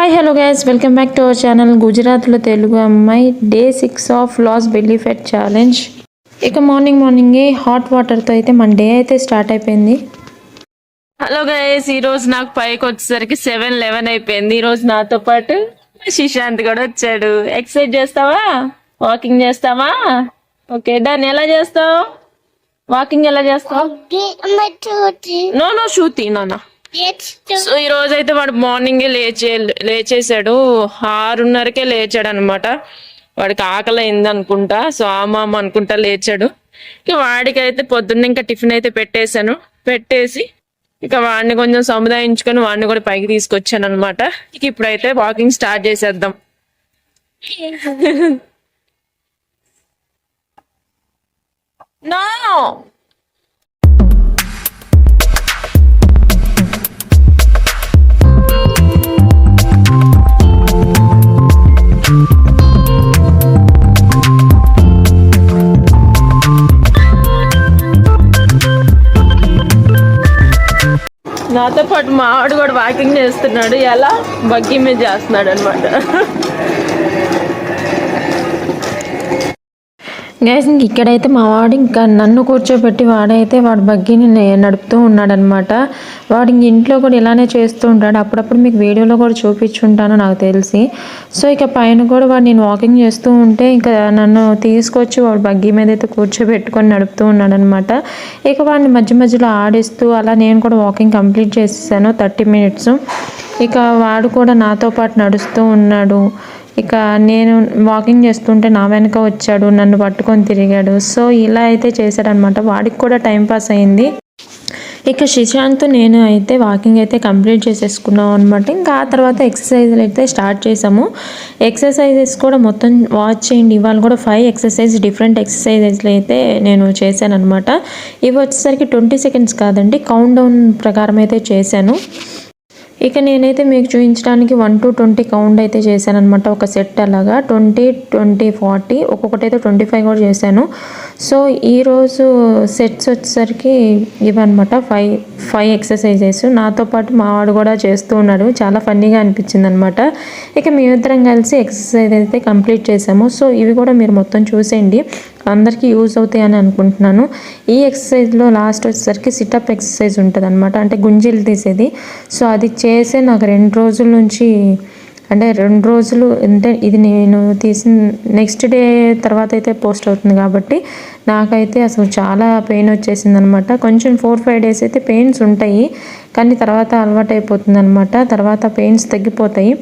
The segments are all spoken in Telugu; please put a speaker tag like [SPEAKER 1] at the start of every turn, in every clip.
[SPEAKER 1] Hi hello guys, welcome back to our channel. గుజరాత్లో తెలుగు అమ్మాయి day 6 of loss belly fat challenge. ఇక మార్నింగే హాట్ వాటర్తో అయితే మన డే అయితే స్టార్ట్ అయిపోయింది.
[SPEAKER 2] హలో గైస్, ఈరోజు నాకు పైకి వచ్చేసరికి 7:11 అయిపోయింది. ఈరోజు నాతో పాటు శిశాంత్ కూడా వచ్చాడు. ఎక్సర్సైజ్ చేస్తావా, వాకింగ్ చేస్తావా? Okay done. ఎలా చేస్తావు వాకింగ్? ఎలా చేస్తావు? నో శృతి నాన్న. సో ఈ రోజు అయితే వాడు మార్నింగే లేచేసాడు. 6:30కే లేచాడు అనమాట. వాడికి ఆకలి అయింది అనుకుంటా, సో మామ అనుకుంటా లేచాడు. ఇక వాడికి అయితే పొద్దున్న ఇంకా టిఫిన్ అయితే పెట్టేసి ఇక వాడిని కొంచెం సముదాయించుకొని వాడిని కూడా పైకి తీసుకొచ్చాను అనమాట. ఇక ఇప్పుడైతే వాకింగ్ స్టార్ట్ చేసేద్దాం. నో నాతో పాటు మావాడు కూడా వాకింగ్ చేస్తున్నాడు. ఎలా బగ్గి మీద చేస్తున్నాడు అనమాట.
[SPEAKER 1] గైస్ ఇక్కడైతే మా వాడు ఇంకా నన్ను కూర్చోబెట్టి వాడైతే వాడు బగ్గీని నడుపుతూ ఉన్నాడనమాట. వాడు ఇంట్లో కూడా ఇలానే చేస్తూ ఉంటాడు. అప్పుడప్పుడు మీకు వీడియోలో కూడా చూపించుంటాను నాకు తెలిసి. సో ఇక పైన కూడా వాడు నేను వాకింగ్ చేస్తూ ఉంటే ఇంకా నన్ను తీసుకొచ్చి వాడు బగ్గీ మీద అయితే కూర్చోబెట్టుకొని నడుపుతూ ఉన్నాడనమాట. ఇక వాడిని మధ్యలో ఆడిస్తూ అలా నేను కూడా వాకింగ్ కంప్లీట్ చేసేసాను 30 మినిట్స్. ఇక వాడు కూడా నాతో పాటు నడుస్తూ ఉన్నాడు. ఇక నేను వాకింగ్ చేస్తుంటే నా వెనక వచ్చాడు, నన్ను పట్టుకొని తిరిగాడు. సో ఇలా అయితే చేశాడనమాట. వాడికి కూడా టైంపాస్ అయింది. ఇక శిశాంత్ నేను అయితే వాకింగ్ అయితే కంప్లీట్ చేసేసుకున్నాం అనమాట. ఇంకా ఆ తర్వాత ఎక్సర్సైజ్లు అయితే స్టార్ట్ చేసాము. ఎక్సర్సైజెస్ కూడా మొత్తం వాచ్ చేయండి. ఇవాళ కూడా 5 డిఫరెంట్ ఎక్సర్సైజెస్లు అయితే నేను చేశాను అనమాట. ఇవి వచ్చేసరికి 20 సెకండ్స్ కాదండి, కౌంట్ డౌన్ ప్రకారం అయితే చేశాను. ఇక నేనైతే మీకు చూపించడానికి 1 to 20 కౌంట్ అయితే చేశాను అనమాట. ఒక సెట్ అలాగా 20, 20, 40 ఒక్కొక్కటి అయితే 25 కూడా చేశాను. సో ఈరోజు సెట్స్ వచ్చేసరికి ఇవన్నమాట 5 ఎక్సర్సైజెస్. నాతో పాటు మా వాడు కూడా చేస్తూ ఉన్నాడు. చాలా ఫన్నీగా అనిపించింది అనమాట. ఇక మేమిద్దరం కలిసి ఎక్సర్సైజ్ అయితే కంప్లీట్ చేసాము. సో ఇవి కూడా మీరు మొత్తం చూసేయండి, అందరికీ యూజ్ అవుతాయి అని అనుకుంటున్నాను. ఈ ఎక్సర్సైజ్లో లాస్ట్ వచ్చేసరికి సిటప్ ఎక్సర్సైజ్ ఉంటుంది అనమాట, అంటే గుంజీలు తీసేది. సో అది చేసే నాకు 2 రోజుల నుంచి, అంటే 2 రోజులు అంటే ఇది నేను తీసిన నెక్స్ట్ డే తర్వాత అయితే పోస్ట్ అవుతుంది కాబట్టి నాకైతే అసలు చాలా పెయిన్ వచ్చేసింది అనమాట. కొంచెం 4-5 డేస్ అయితే పెయిన్స్ ఉంటాయి, కానీ తర్వాత అలవాటు అయిపోతుంది అనమాట. తర్వాత పెయిన్స్ తగ్గిపోతాయి.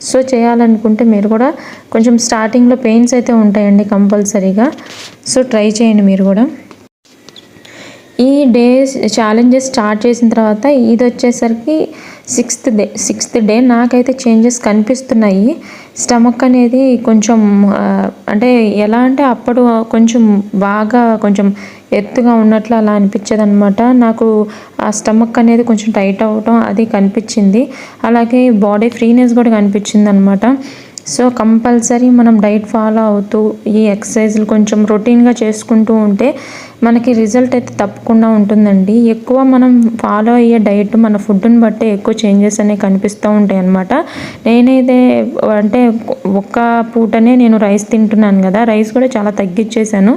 [SPEAKER 1] సో చేయాలనుకుంటే మీరు కూడా కొంచెం స్టార్టింగ్లో పెయిన్స్ అయితే ఉంటాయండి కంపల్సరీగా. సో ట్రై చేయండి మీరు కూడా. ఈ డేస్ ఛాలెంజెస్ స్టార్ట్ చేసిన తర్వాత ఇది వచ్చేసరికి 6th డే నాకైతే చేంజెస్ కనిపిస్తున్నాయి. స్టమక్ అనేది కొంచెం అంటే ఎలా అంటే అప్పుడు కొంచెం బాగా కొంచెం ఎత్తుగా ఉన్నట్లు అలా అనిపించేది అనమాట. నాకు ఆ స్టమక్ అనేది కొంచెం టైట్ అవ్వటం అది కనిపించింది. అలాగే బాడీ ఫ్రీనెస్ కూడా కనిపించింది అనమాట. సో కంపల్సరీ మనం డైట్ ఫాలో అవుతూ ఈ ఎక్సర్సైజ్లు కొంచెం రొటీన్గా చేసుకుంటూ ఉంటే మనకి రిజల్ట్ అయితే తప్పకుండా ఉంటుందండి. ఎక్కువ మనం ఫాలో అయ్యే డైట్ మన ఫుడ్ని బట్టే ఎక్కువ చేంజెస్ అనేవి కనిపిస్తూ ఉంటాయి అన్నమాట. నేనైతే అంటే ఒక్క పూటనే నేను రైస్ తింటున్నాను కదా, రైస్ కూడా చాలా తగ్గించేశాను.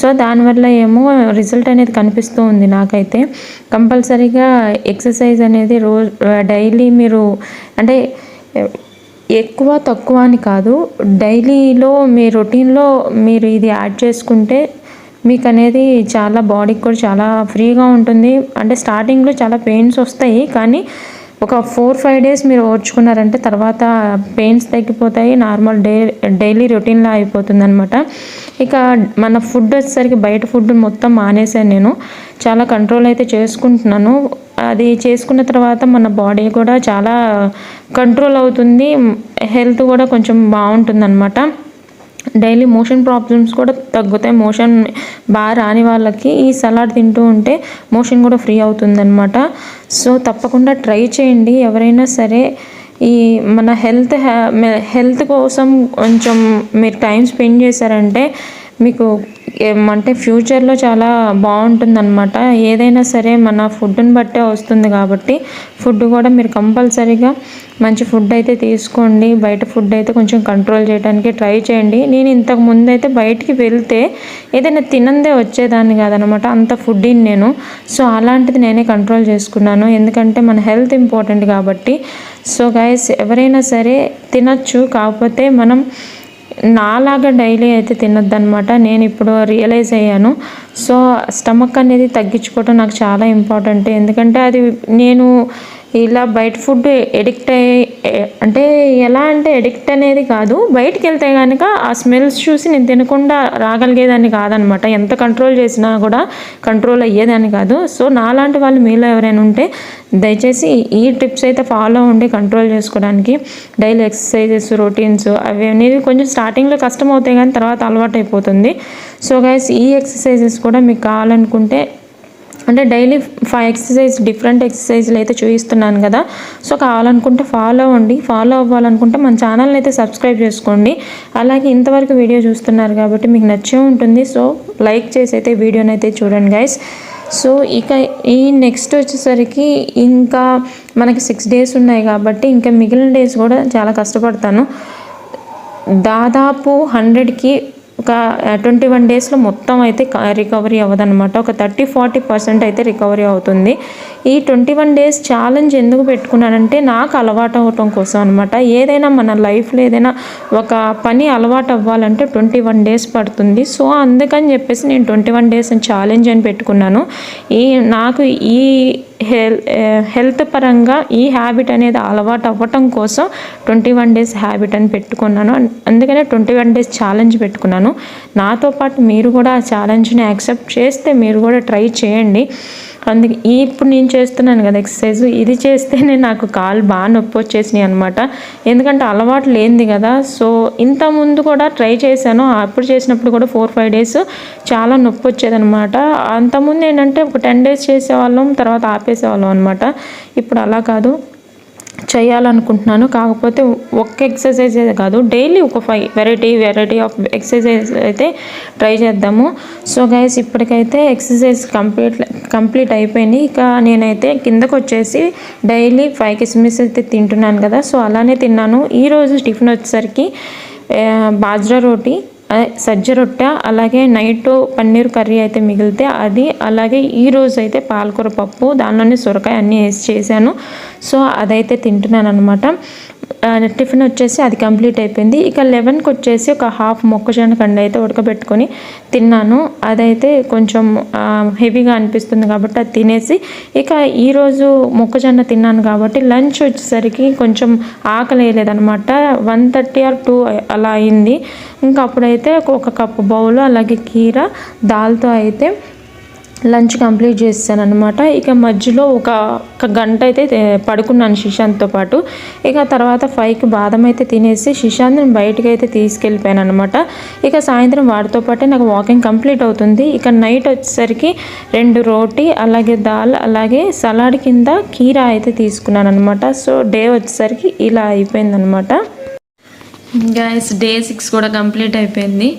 [SPEAKER 1] సో దానివల్ల ఏమో రిజల్ట్ అనేది కనిపిస్తూ ఉంది నాకైతే. కంపల్సరీగా ఎక్సర్సైజ్ అనేది డైలీ మీరు అంటే ఎక్కువ తక్కువ అని కాదు, డైలీలో మీ రొటీన్లో మీరు ఇది యాడ్ చేసుకుంటే మీకు అనేది చాలా బాడీకి కూడా చాలా ఫ్రీగా ఉంటుంది. అంటే స్టార్టింగ్లో చాలా పెయిన్స్ వస్తాయి, కానీ ఒక 4-5 డేస్ మీరు ఓర్చుకున్నారంటే తర్వాత పెయిన్స్ తగ్గిపోతాయి. నార్మల్ డైలీ రొటీన్లా అయిపోతుంది అనమాట. ఇక మన ఫుడ్ వచ్చేసరికి బయట ఫుడ్ మొత్తం మానేసాను నేను. చాలా కంట్రోల్ అయితే చేసుకుంటున్నాను. అది చేసుకున్న తర్వాత మన బాడీ కూడా చాలా కంట్రోల్ అవుతుంది, హెల్త్ కూడా కొంచెం బాగుంటుంది అనమాట. డైలీ మోషన్ ప్రాబ్లమ్స్ కూడా తగ్గుతాయి. మోషన్ బాగా రాని వాళ్ళకి ఈ సలాడ్ తింటూ ఉంటే మోషన్ కూడా ఫ్రీ అవుతుందన్నమాట. సో తప్పకుండా ట్రై చేయండి ఎవరైనా సరే. ఈ మన హెల్త్ కోసం కొంచెం మీరు టైం స్పెండ్ చేశారంటే మీకు అంటే ఫ్యూచర్లో చాలా బాగుంటుందన్నమాట. ఏదైనా సరే మన ఫుడ్ని బట్టే వస్తుంది కాబట్టి ఫుడ్ కూడా మీరు కంపల్సరీగా మంచి ఫుడ్ అయితే తీసుకోండి. బయట ఫుడ్ అయితే కొంచెం కంట్రోల్ చేయడానికి ట్రై చేయండి. నేను ఇంతకు ముందు అయితే బయటికి వెళ్తే ఏదైనా తినందే వచ్చేదాన్ని కాదనమాట, అంత ఫుడ్ని నేను. సో అలాంటిది నేనే కంట్రోల్ చేసుకున్నాను, ఎందుకంటే మన హెల్త్ ఇంపార్టెంట్ కాబట్టి. సో గైస్, ఎవరైనా సరే తినచ్చు, కాకపోతే మనం నాలాగా డైలీ అయితే తినొద్దనమాట. నేను ఇప్పుడు రియలైజ్ అయ్యాను. సో స్టమక్ అనేది తగ్గించుకోవడం నాకు చాలా ఇంపార్టెంట్, ఎందుకంటే అది నేను ఇలా బయట ఫుడ్ ఎడిక్ట్ అంటే ఎలా అంటే ఎడిక్ట్ అనేది కాదు, బయటికి వెళ్తే కనుక ఆ స్మెల్స్ చూసి నేను తినకుండా రాగలిగేదాన్ని కాదనమాట. ఎంత కంట్రోల్ చేసినా కూడా కంట్రోల్ అయ్యేదాన్ని కాదు. సో నాలాంటి వాళ్ళు మీలో ఎవరైనా ఉంటే దయచేసి ఈ టిప్స్ అయితే ఫాలో ఉండి కంట్రోల్ చేసుకోవడానికి. డైలీ ఎక్సర్సైజెస్, రొటీన్స్ అవి అనేది కొంచెం స్టార్టింగ్లో కష్టం అవుతాయి కానీ తర్వాత అలవాటు అయిపోతుంది. సో గైస్, ఈ ఎక్సర్సైజెస్ కూడా మీకు కావాలనుకుంటే అంటే డైలీ 5 ఎక్సర్సైజ్ డిఫరెంట్ ఎక్సర్సైజ్లు అయితే చూపిస్తున్నాను కదా. సో కావాలనుకుంటే ఫాలో అవ్వాలనుకుంటే మన ఛానల్ని అయితే సబ్స్క్రైబ్ చేసుకోండి. అలాగే ఇంతవరకు వీడియో చూస్తున్నారు కాబట్టి మీకు నచ్చే ఉంటుంది. సో లైక్ చేసి అయితే వీడియోని అయితే చూడండి గైస్. సో ఇక ఈ నెక్స్ట్ వచ్చేసరికి ఇంకా మనకి 6 డేస్ ఉన్నాయి కాబట్టి ఇంకా మిగిలిన డేస్ కూడా చాలా కష్టపడతాను. దాదాపు 100కి ఒక 21 డేస్లో మొత్తం అయితే రికవరీ అవ్వదన్నమాట. ఒక 30-40% అయితే రికవరీ అవుతుంది. ఈ 21 డేస్ ఛాలెంజ్ ఎందుకు పెట్టుకున్నానంటే నాకు అలవాటు అవ్వటం కోసం అనమాట. ఏదైనా మన లైఫ్లో ఏదైనా ఒక పని అలవాటు అవ్వాలంటే 21 డేస్ పడుతుంది. సో అందుకని చెప్పేసి నేను 21 డేస్ ఛాలెంజ్ అని పెట్టుకున్నాను. నాకు ఈ హెల్త్ పరంగా ఈ హ్యాబిట్ అనేది అలవాటు అవ్వటం కోసం 21 డేస్ హ్యాబిట్ అని పెట్టుకున్నాను. అందుకనే 21 డేస్ ఛాలెంజ్ పెట్టుకున్నాను. నాతో పాటు మీరు కూడా ఆ ఛాలెంజ్ని యాక్సెప్ట్ చేస్తే మీరు కూడా ట్రై చేయండి. అందుకే ఇప్పుడు నేను చేస్తున్నాను కదా ఎక్సర్సైజ్, ఇది చేస్తేనే నాకు కాళ్ళు బాగా నొప్పి వచ్చేసినాయి అనమాట. ఎందుకంటే అలవాటు లేనిది కదా. సో ఇంతకుముందు కూడా ట్రై చేశాను, అప్పుడు చేసినప్పుడు కూడా 4-5 డేస్ చాలా నొప్పి వచ్చేదనమాట. అంతకుముందు ఏంటంటే ఒక 10 డేస్ చేసేవాళ్ళం, తర్వాత ఆపేసేవాళ్ళం అనమాట. ఇప్పుడు అలా కాదు, చేయాలనుకుంటున్నాను. కాకపోతే ఒక్క ఎక్సర్సైజ్ కాదు, డైలీ ఒక 5 వెరైటీ ఆఫ్ ఎక్సర్సైజ్ అయితే ట్రై చేద్దాము. సో గైస్, ఇప్పటికైతే ఎక్సర్సైజ్ కంప్లీట్ అయిపోయింది. ఇక నేనైతే కిందకు వచ్చేసి డైలీ 5 కిస్మిస్ అయితే తింటున్నాను కదా. సో అలానే తిన్నాను. ఈరోజు టిఫిన్ వచ్చేసరికి బాజ్రా రోటీ, సజ్జ రొట్టె, అలాగే నైట్ పన్నీర్ కర్రీ అయితే మిగిలితే అది, అలాగే ఈరోజు అయితే పాలకూర పప్పు, దానిలోనే సొరకాయ అన్నీ వేసి చేశాను. సో అదైతే తింటున్నాను అనమాట. టిఫిన్ వచ్చేసి అది కంప్లీట్ అయిపోయింది. ఇక 11కి వచ్చేసి ఒక హాఫ్ మొక్కజొన్న కండ అయితే ఉడకబెట్టుకొని తిన్నాను. అదైతే కొంచెం హెవీగా అనిపిస్తుంది కాబట్టి అది తినేసి, ఇక ఈరోజు మొక్కజొన్న తిన్నాను కాబట్టి లంచ్ వచ్చేసరికి కొంచెం ఆకలి వేయలేదనమాట. 1:30 or 2 అలా అయింది. ఇంకా అప్పుడైతే ఒక కప్పు బౌల్, అలాగే కీర, దాల్తో అయితే లంచ్ కంప్లీట్ చేస్తాను అనమాట. ఇక మధ్యలో ఒక గంట అయితే పడుకున్నాను శిశాంత్తో పాటు. ఇక తర్వాత 5కి బాదం అయితే తినేసి శిశాంత్ని బయటకు అయితే తీసుకెళ్ళిపోయాను అనమాట. ఇక సాయంత్రం వాడితో పాటే నాకు వాకింగ్ కంప్లీట్ అవుతుంది. ఇక నైట్ వచ్చేసరికి 2 రోటీ, అలాగే దాల్, అలాగే సలాడ్ కింద కీరా అయితే తీసుకున్నాను అనమాట. సో డే వచ్చేసరికి ఇలా అయిపోయిందనమాట. గైస్, డే 6 కూడా కంప్లీట్ అయిపోయింది.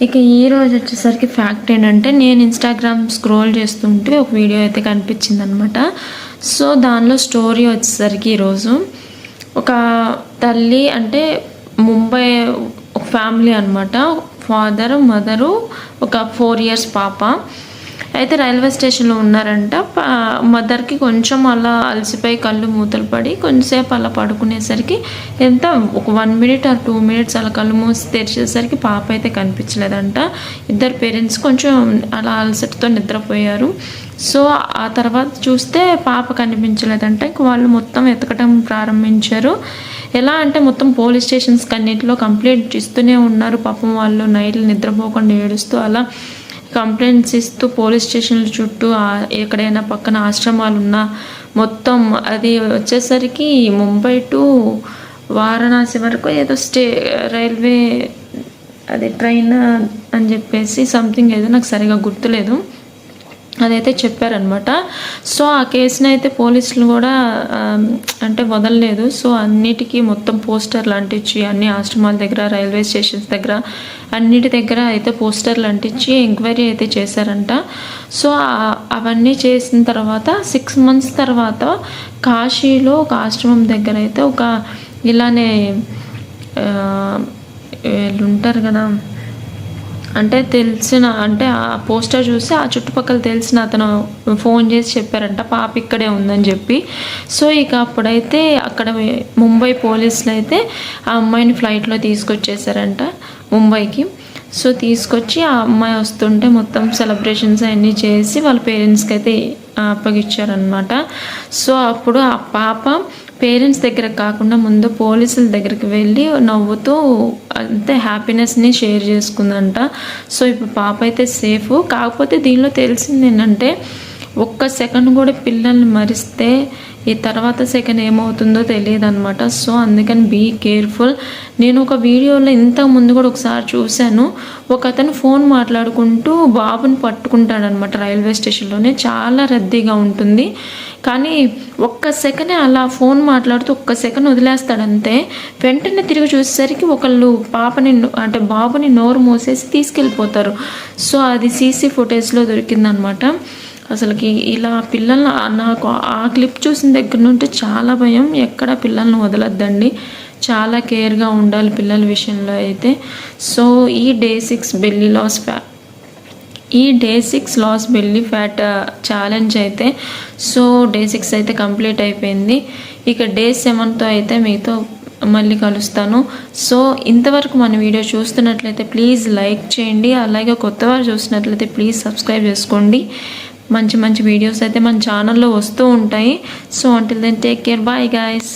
[SPEAKER 1] ఇక ఈరోజు వచ్చేసరికి ఫ్యాక్ట్ ఏంటంటే, నేను ఇన్స్టాగ్రామ్ స్క్రోల్ చేస్తుంటే ఒక వీడియో అయితే కనిపించింది అనమాట. సో దానిలో స్టోరీ వచ్చేసరికి ఈరోజు ఒక తల్లి, అంటే ముంబై ఒక ఫ్యామిలీ అనమాట, ఫాదర్, మదరు, ఒక 4 years పాప అయితే రైల్వే స్టేషన్లో ఉన్నారంట. మదర్కి కొంచెం అలా అలసిపోయి కళ్ళు మూతలు పడి కొంచెంసేపు అలా పడుకునేసరికి ఎంత ఒక 1 minute or 2 minutes అలా కళ్ళు మూసి తెరిచేసరికి పాప అయితే కనిపించలేదంట. ఇద్దరు పేరెంట్స్ కొంచెం అలా అలసటతో నిద్రపోయారు. సో ఆ తర్వాత చూస్తే పాప కనిపించలేదంట. ఇంక వాళ్ళు మొత్తం వెతకటం ప్రారంభించారు. ఎలా అంటే మొత్తం పోలీస్ స్టేషన్స్ అన్నింటిలో కంప్లైంట్ ఇస్తూనే ఉన్నారు. పాపం వాళ్ళు నైట్లు నిద్రపోకుండా ఏడుస్తూ అలా కంప్లైంట్స్ ఇస్తూ పోలీస్ స్టేషన్ల చుట్టూ ఎక్కడైనా పక్కన ఆశ్రమాలు ఉన్నా మొత్తం అది వచ్చేసరికి ముంబై టు వారణాసి వరకు ఏదో రైల్వే అది ట్రైన్ అని చెప్పేసి సంథింగ్ ఏదో నాకు సరిగా గుర్తులేదు. అదైతే చెప్పారనమాట. సో ఆ కేసుని అయితే పోలీసులు కూడా అంటే వదలలేదు. సో అన్నిటికీ మొత్తం పోస్టర్లు అంటించి అన్ని ఆశ్రమాల దగ్గర, రైల్వే స్టేషన్స్ దగ్గర, అన్నిటి దగ్గర అయితే పోస్టర్లు అంటించి ఎంక్వైరీ అయితే చేశారంట. సో అవన్నీ చేసిన తర్వాత 6 months తర్వాత కాశీలో ఒక ఆశ్రమం దగ్గర అయితే ఒక ఇలానే వీళ్ళు ఉంటారు కదా, అంటే తెలిసిన, అంటే ఆ పోస్టర్ చూసి ఆ చుట్టుపక్కల తెలిసిన అతను ఫోన్ చేసి చెప్పారంట పాప ఇక్కడే ఉందని చెప్పి. సో ఇక అప్పుడైతే అక్కడ ముంబై పోలీసులు అయితే ఆ అమ్మాయిని ఫ్లైట్లో తీసుకొచ్చేసారంట ముంబైకి. సో తీసుకొచ్చి ఆ అమ్మాయి వస్తుంటే మొత్తం సెలబ్రేషన్స్ అన్నీ చేసి వాళ్ళ పేరెంట్స్కి అయితే అప్పగిచ్చారనమాట. సో అప్పుడు ఆ పాప పేరెంట్స్ దగ్గర కాకుండా ముందు పోలీసుల దగ్గరికి వెళ్ళి నవ్వుతూ అంతే హ్యాపీనెస్ని షేర్ చేసుకుందంట. సో ఇప్పుడు పాప అయితే సేఫ్. కాకపోతే దీనిలో తెలిసింది ఏంటంటే ఒక్క సెకండ్ కూడా పిల్లల్ని మరిస్తే ఈ తర్వాత సెకండ్ ఏమవుతుందో తెలియదు అనమాట. సో అందుకని బీ కేర్ఫుల్. నేను ఒక వీడియోలో ఇంతకు ముందు కూడా ఒకసారి చూశాను, ఒక అతను ఫోన్ మాట్లాడుకుంటూ బాబుని పట్టుకుంటాడనమాట రైల్వే స్టేషన్లోనే. చాలా రద్దీగా ఉంటుంది కానీ ఒక్క సెకండ్ అలా ఫోన్ మాట్లాడుతూ ఒక్క సెకండ్ వదిలేస్తాడంతే. వెంటనే తిరిగి చూసేసరికి ఒకళ్ళు పాపని అంటే బాబుని నోరు మూసేసి తీసుకెళ్ళిపోతారు. సో అది సీసీ ఫుటేజ్లో దొరికిందనమాట. అసలుకి ఇలా పిల్లల్ని నాకు ఆ క్లిప్ చూసిన దగ్గర నుండి చాలా భయం. ఎక్కడ పిల్లల్ని వదలొద్దండి, చాలా కేర్గా ఉండాలి పిల్లల విషయంలో అయితే. సో ఈ డే 6 belly fat ఛాలెంజ్ అయితే సో డే 6 అయితే కంప్లీట్ అయిపోయింది. ఇక డే 7తో అయితే మీతో మళ్ళీ కలుస్తాను. సో ఇంతవరకు మన వీడియో చూస్తున్నట్లయితే ప్లీజ్ లైక్ చేయండి, అలాగే కొత్తవారు చూసినట్లయితే ప్లీజ్ సబ్స్క్రైబ్ చేసుకోండి. మంచి మంచి వీడియోస్ అయితే మన ఛానల్లో వస్తూ ఉంటాయి. So until then take care, bye guys.